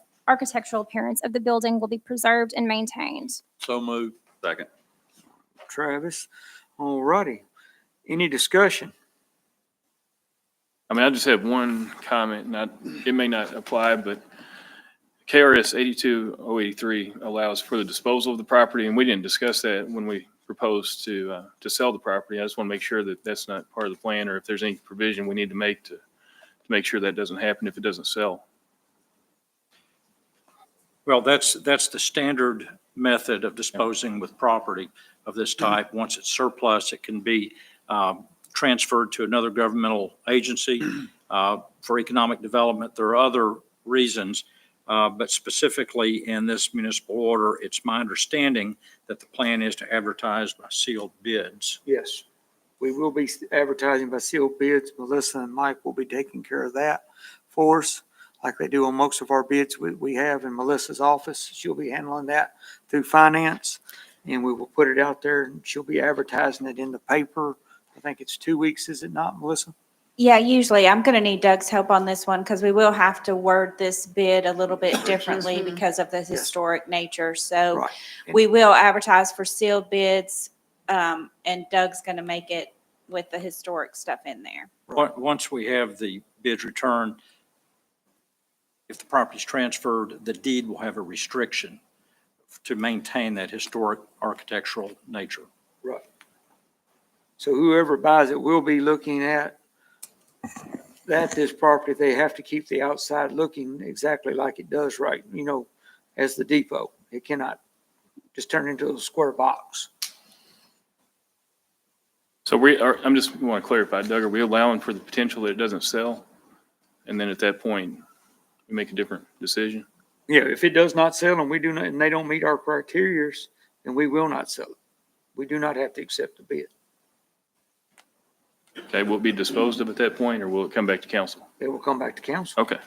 building will be preserved and maintained. So moved. Second. Travis. All righty. Any discussion? I mean, I just have one comment, it may not apply, but KRS 82083 allows for the disposal of the property, and we didn't discuss that when we proposed to sell the property. I just want to make sure that that's not part of the plan, or if there's any provision we need to make make sure that doesn't happen if it doesn't sell. Well, that's the standard method of disposing with property of this type. Once it's surplus, it can be transferred to another governmental agency for economic development. There are other reasons, but specifically in this municipal order, it's my understanding that the plan is to advertise by sealed bids. Yes. We will be advertising by sealed bids. Melissa and Mike will be taking care of that for us, like they do on most of our bids we have in Melissa's office. She'll be handling that through finance, and we will put it out there, and she'll be advertising it in the paper. I think it's 2 weeks, is it not, Melissa? Yeah, usually I'm going to need Doug's help on this one because we will have to word this bid a little bit differently because of the historic nature. So Right. we will advertise for sealed bids, and Doug's going to make it with the historic stuff in there. Once we have the bids returned, if the property is transferred, the deed will have a restriction to maintain that historic architectural nature. Right. So whoever buys it will be looking at this property. They have to keep the outside looking exactly like it does right, as the depot. It cannot just turn into a square box. So I'm just want to clarify, Doug, are we allowing for the potential that it doesn't sell? And then at that point, we make a different decision? Yeah, if it does not sell and and they don't meet our criteria, then we will not sell it. We do not have to accept the bid. Okay, will it be disposed of at that point, or will it come back to council? It will come back to council. Okay,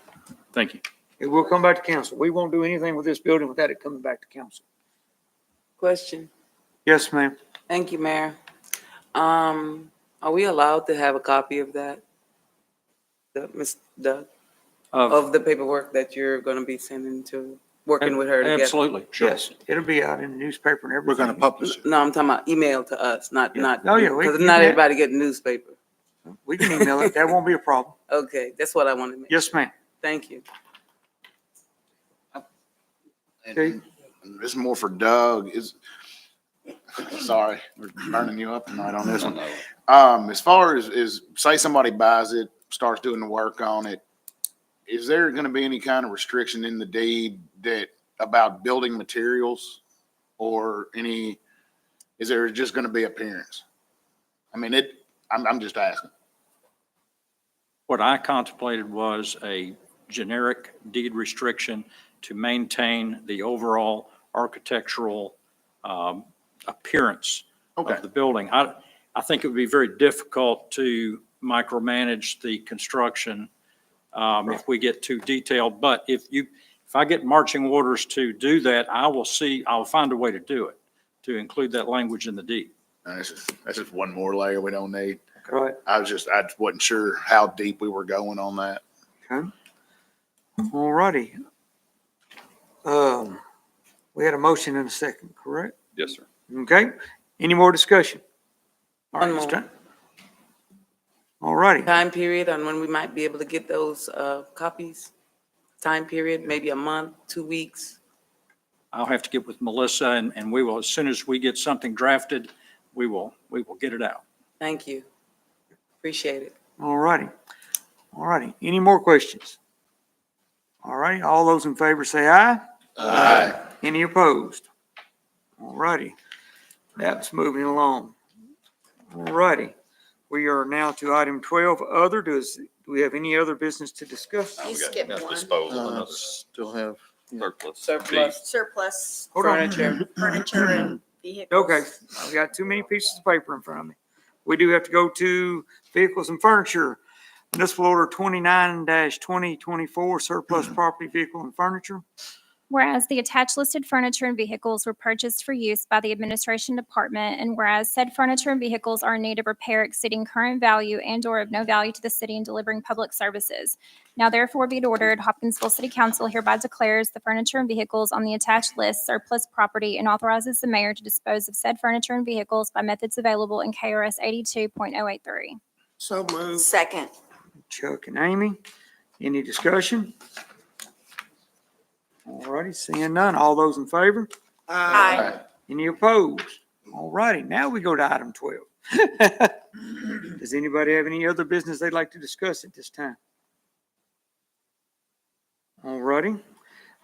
thank you. It will come back to council. We won't do anything with this building without it coming back to council. Question. Yes, ma'am. Thank you, Mayor. Are we allowed to have a copy of that? Ms. Doug, of the paperwork that you're going to be sending to, working with her to get? Absolutely, sure. Yes, it'll be out in the newspaper and everything. We're going to publish it. No, I'm talking about email to us, not, Oh, yeah, because you not can- everybody get a newspaper. We can email it. That won't be a problem. Okay, that's what I wanted to make. Yes, ma'am. Thank you. Okay. And this is more for Doug, sorry, we're burning you up tonight on this one. As far as say somebody buys it, starts doing the work on it, is there gonna be any kind of restriction in the deed about building materials? Or is there just gonna be appearance? I mean, I'm just asking. What I contemplated was a generic deed restriction to maintain the overall architectural appearance of the building. I think it would be very difficult to micromanage the construction if we get too detailed. But if I get marching orders to do that, I'll find a way to do it, to include that language in the deed. That's just one more layer we don't need. Right. I just wasn't sure how deep we were going on that. Okay. All righty. We had a motion and a second, correct? Yes, sir. Okay. Any more discussion? All right, One Ms. more. Trent. All righty. Time period on when we might be able to get those copies? Time period, maybe a month, 2 weeks? I'll have to get with Melissa and we will, as soon as we get something drafted, we will get it out. Thank you. Appreciate it. All righty. All righty. Any more questions? All right. All those in favor say aye. Aye. Any opposed? All righty. That's moving along. All righty. We are now to item 12, other. Do we have any other business to discuss? We got disposal and other Still have. surplus. Surplus. Surplus Hold on. furniture and vehicles. Okay, I've got too many pieces of paper in front of me. We do have to go to vehicles and furniture. Municipal Order 29-2024, surplus property, vehicle, and furniture. Whereas the attached listed furniture and vehicles were purchased for use by the Administration Department, and whereas said furniture and vehicles are in need of repair exceeding current value and/or of no value to the city in delivering public services. Now therefore be it ordered, Hopkinsville City Council hereby declares the furniture and vehicles on the attached list surplus property and authorizes the mayor to dispose of said furniture and vehicles by methods available in KRS 82.083. So moved. Second. Chuck and Amy, any discussion? All righty, seeing none. All those in favor? Aye. Any opposed? All righty, now we go to item 12. Does anybody have any other business they'd like to discuss at this time? All righty.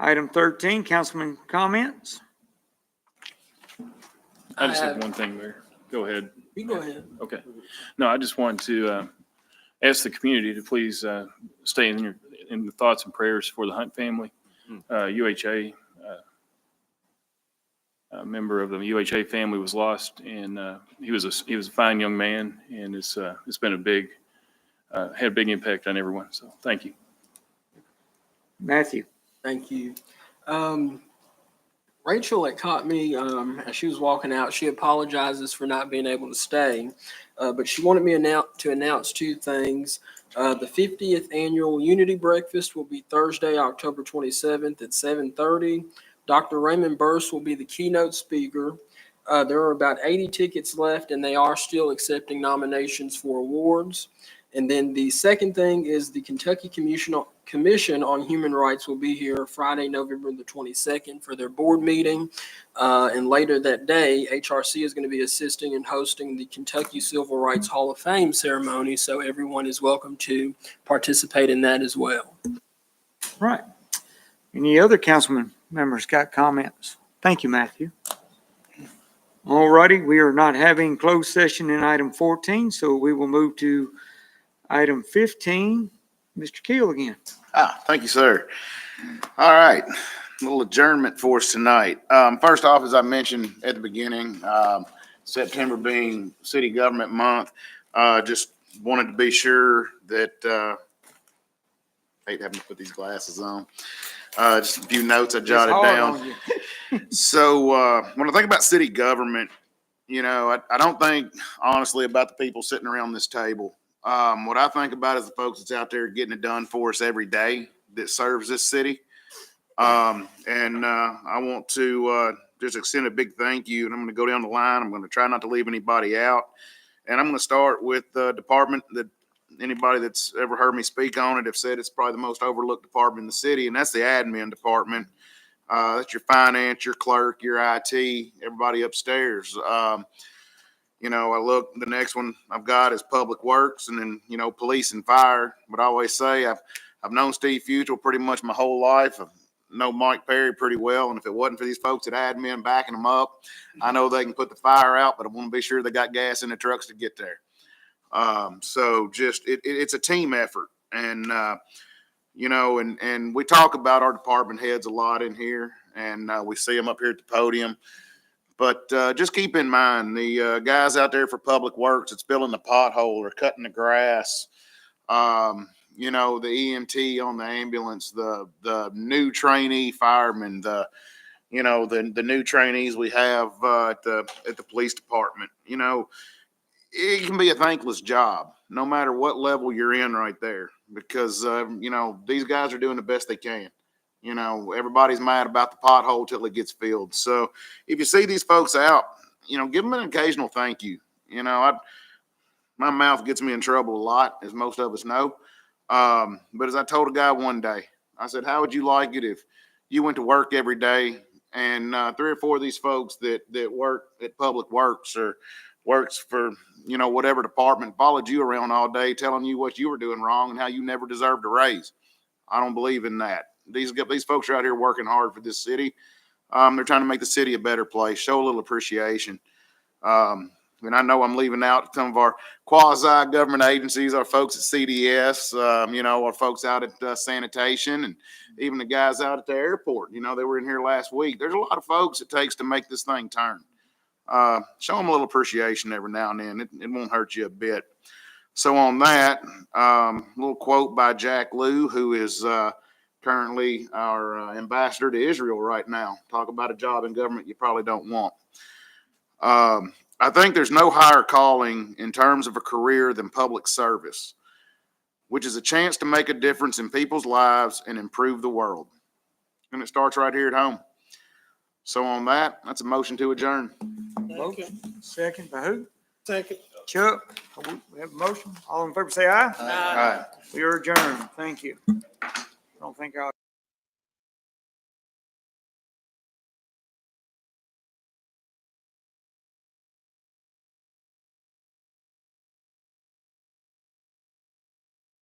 Item 13, councilman comments. I just have one thing, Mayor. Go ahead. You go ahead. Okay. No, I just wanted to ask the community to please stay in the thoughts and prayers for the Hunt family. UHA, a member of the UHA family was lost, and he was a fine young man, and it's been had a big impact on everyone. So thank you. Matthew. Thank you. Rachel had caught me as she was walking out. She apologizes for not being able to stay, but she wanted me to announce two things. The 50th annual Unity Breakfast will be Thursday, October 27th at 7:30. Dr. Raymond Burse will be the keynote speaker. There are about 80 tickets left, and they are still accepting nominations for awards. And then the second thing is the Kentucky Commission on Human Rights will be here Friday, November the 22nd for their board meeting. And later that day, HRC is going to be assisting and hosting the Kentucky Civil Rights Hall of Fame ceremony. So everyone is welcome to participate in that as well. Right. Any other councilman members got comments? Thank you, Matthew. All righty, we are not having closed session in item 14, so we will move to item 15. Mr. Keel again. Thank you, sir. All right, a little adjournment for us tonight. First off, as I mentioned at the beginning, September being City Government Month, just wanted to be sure that, hate having to put these glasses on. Just a few notes I jotted down. So when I think about city government, you know, I don't think honestly about the people sitting around this table. What I think about is the folks that's out there getting it done for us every day that serves this city. I want to just extend a big thank you, and I'm going to go down the line. I'm going to try not to leave anybody out. And I'm going to start with the department that anybody that's ever heard me speak on it have said it's probably the most overlooked department in the city, and that's the admin department. That's your finance, your clerk, your IT, everybody upstairs. You know, I look, the next one I've got is public works, and then, you know, police and fire. But I always say I've known Steve Futrell pretty much my whole life. I know Mike Perry pretty well. And if it wasn't for these folks at admin backing them up, I know they can put the fire out, but I want to be sure they got gas in the trucks to get there. So just, it's a team effort. And, you know, and we talk about our department heads a lot in here, and we see them up here at the podium. But just keep in mind, the guys out there for public works that's filling the pothole or cutting the grass, you know, the EMT on the ambulance, the new trainee firemen, you know, the new trainees we have at the police department. You know, it can be a thankless job, no matter what level you're in right there, because, you know, these guys are doing the best they can. You know, everybody's mad about the pothole till it gets filled. So if you see these folks out, you know, give them an occasional thank you. You know, my mouth gets me in trouble a lot, as most of us know. But as I told a guy one day, I said, how would you like it if you went to work every day and 3 or 4 of these folks that work at public works or works for, you know, whatever department followed you around all day telling you what you were doing wrong and how you never deserved a raise? I don't believe in that. These folks are out here working hard for this city. They're trying to make the city a better place, show a little appreciation. And I know I'm leaving out some of our quasi-government agencies, our folks at CDS, you know, our folks out at sanitation, and even the guys out at the airport. You know, they were in here last week. There's a lot of folks it takes to make this thing turn. Show them a little appreciation every now and then. It won't hurt you a bit. So on that, little quote by Jack Lew, who is currently our ambassador to Israel right now. Talk about a job in government you probably don't want. I think there's no higher calling in terms of a career than public service, which is a chance to make a difference in people's lives and improve the world. And it starts right here at home. So on that, that's a motion to adjourn. Motion. Second by who? Second. Chuck. We have a motion. All in favor say aye. Aye. We are adjourned. Thank you. I don't think I'll